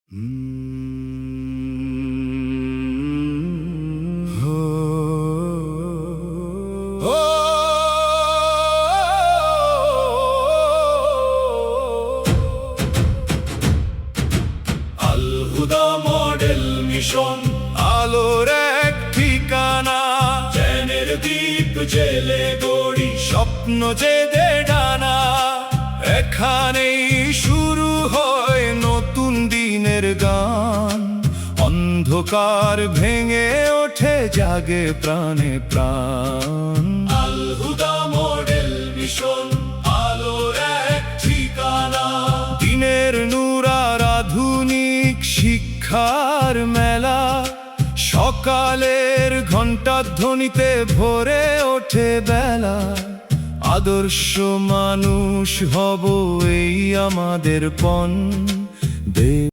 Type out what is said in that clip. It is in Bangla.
আল হুদা মডেল মিশন, আলোর এক ঠিকানা, জ্ঞানের দ্বীপ জেলে গড়ি, স্বপ্ন জেদে ডানা। এখানেই শুরু হয় নতুন দিনের গান, অন্ধকার ভেঙে ওঠে জাগে প্রাণে প্রাণ। আল হুদা মডেল মিশন, আলোর এক ঠিকানা, দিনের নূর আর আধুনিক শিক্ষার মেলা। সকালের ঘণ্টাধ্বনিতে ভরে ওঠে বেলা, আদর্শ মানুষ হব এই আমাদের পণ।